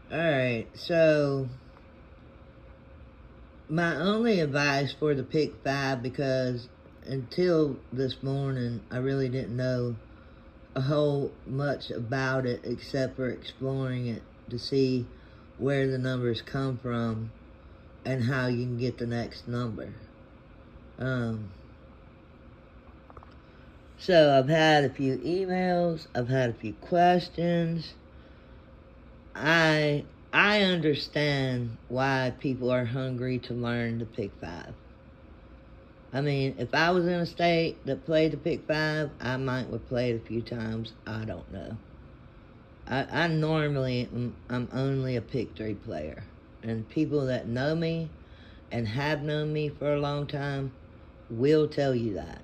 Alright, so my only advice for the pick 5, because until this morning I really didn't know a whole much about it except for exploring it to see where the numbers come from and how you can get the next number. So I've had a few emails, I've had a few questions. I understand why people are hungry to learn the pick 5. I mean, if I was in a state that played the pick 5, I might have played a few times. I don't know. I normally I'm only a pick 3 player, and people that know me and have known me for a long time will tell you that.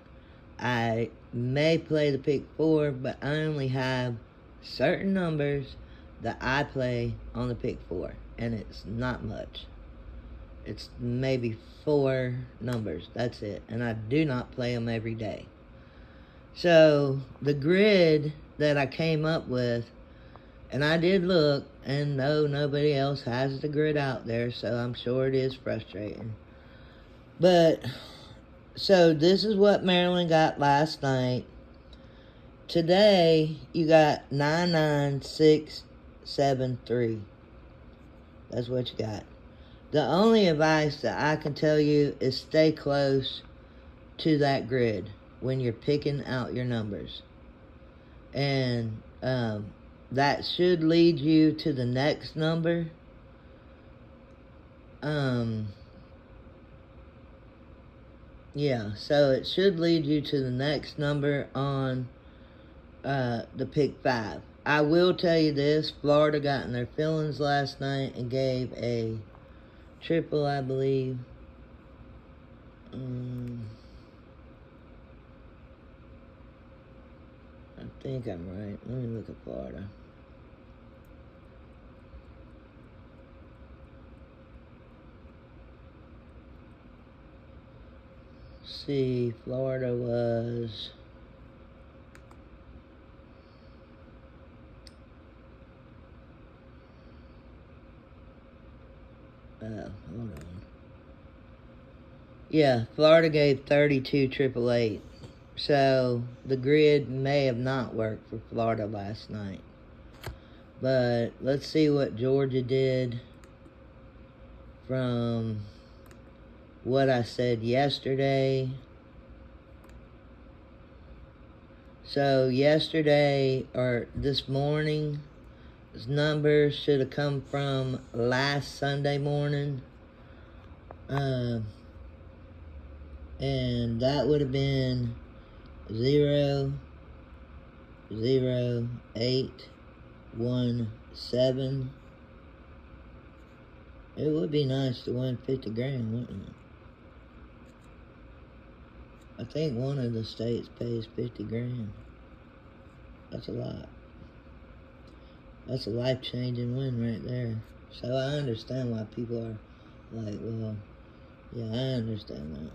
I may play the pick 4, but I only have certain numbers that I play on the pick 4, and it's not much. It's maybe 4 numbers, that's it, and I do not play them every day. So the grid that I came up with, and I did look, and no, nobody else has the grid out there, so I'm sure it is frustrating. But, so this is what Maryland got last night. Today, you got 99673. That's what you got. The only advice that I can tell you is stay close to that grid when you're picking out your numbers. And that should lead you to the next number. Yeah, so it should lead you to the next number on the pick 5. I will tell you this, Florida got in their feelings last night and gave a triple, I believe. I think I'm right. Let me look at Florida. See, Florida was... hold on. Yeah, Florida gave 32 888. So the grid may have not worked for Florida last night. But let's see what Georgia did from what I said yesterday. So yesterday, or this morning, this number should have come from last Sunday morning. And that would have been 00817. It would be nice to win 50 grand, wouldn't it? I think one of the states pays 50 grand. That's a lot. That's a life-changing win right there. So I understand why people are like, well, yeah, I understand that.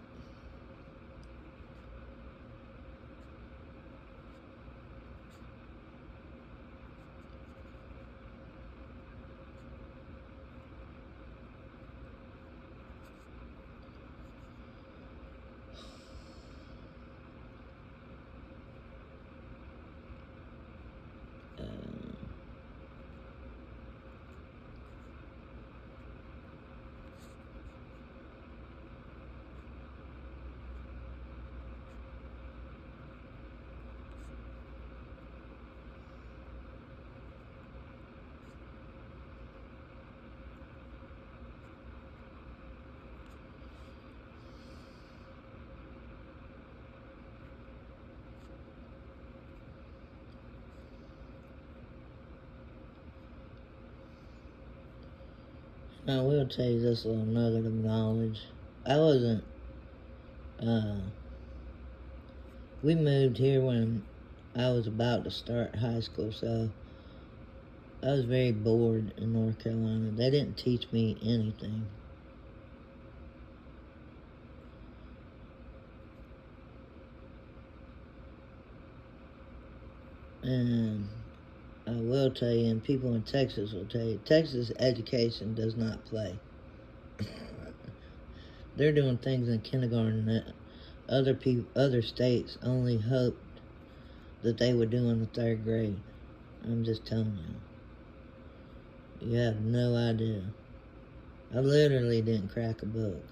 I will tell you this little nugget of knowledge. I wasn't, we moved here when I was about to start high school, so I was very bored in North Carolina. They didn't teach me anything. And I will tell you, and people in Texas will tell you, Texas education does not play. They're doing things in kindergarten that other states only hoped that they would do in the 3rd grade. I'm just telling you. You have no idea. I literally didn't crack a book.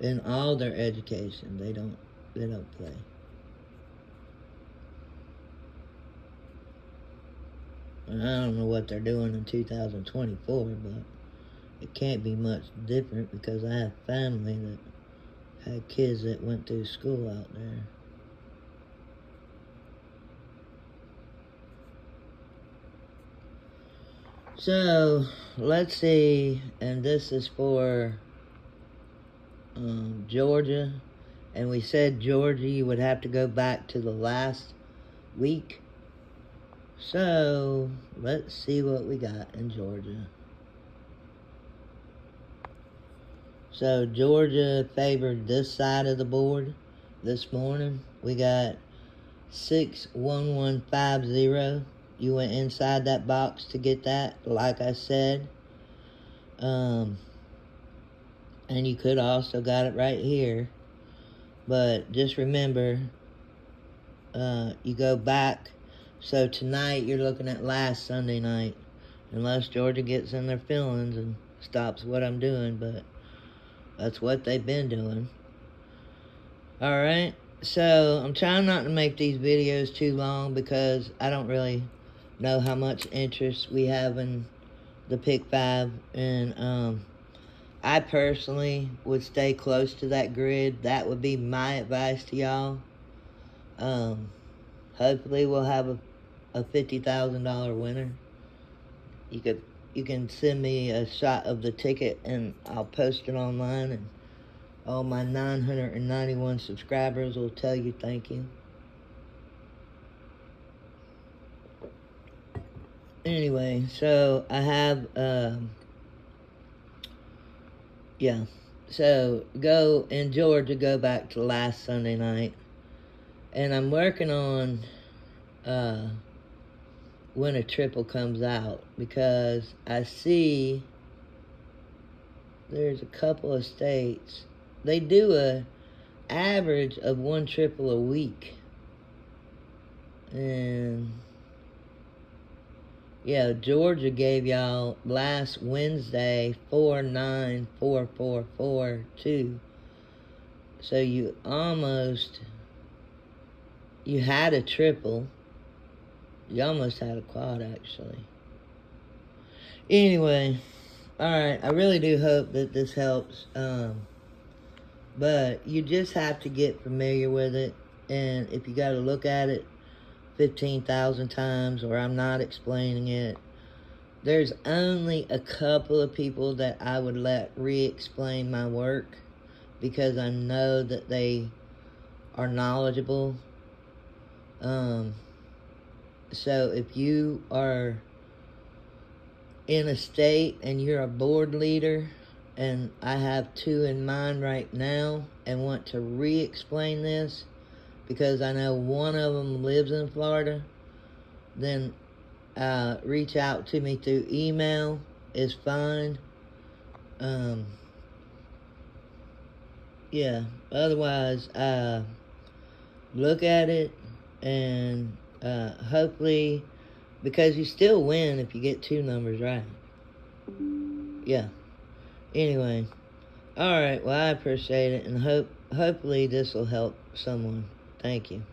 In all their education, they don't play. And I don't know what they're doing in 2024, but it can't be much different because I have family that had kids that went through school out there. So, let's see, and this is for Georgia, and we said Georgia, you would have to go back to the last week. So, let's see what we got in Georgia. So, Georgia favored this side of the board this morning. We got 61150. You went inside that box to get that, like I said. And you could also got it right here. But just remember, you go back. So tonight you're looking at last Sunday night. Unless Georgia gets in their feelings and stops what I'm doing. But that's what they've been doing. Alright. So I'm trying not to make these videos too long because I don't really know how much interest we have in the Pick 5, and I personally would stay close to that grid. That would be my advice to y'all. Hopefully we'll have a $50,000 winner. You can send me a shot of the ticket and I'll post it online, and all my 991 subscribers will tell you thank you. Anyway, so I have, so in Georgia, go back to last Sunday night. And I'm working on, when a triple comes out, because I see there's a couple of states, they do a average of 1 triple a week. And yeah, Georgia gave y'all last Wednesday 4944442. So you had a triple. You almost had a quad, actually. Anyway, alright, I really do hope that this helps. But you just have to get familiar with it. And if you got to look at it 15,000 times, or I'm not explaining it, there's only a couple of people that I would let re-explain my work because I know that they are knowledgeable. So if you are in a state and you're a board leader, and I have 2 in mind right now and want to re-explain this, because I know one of them lives in Florida, then reach out to me through email is fine. Yeah, otherwise, look at it, and hopefully, because you still win if you get 2 numbers right. Yeah. Anyway, alright, well, I appreciate it, and hopefully this will help someone. Thank you.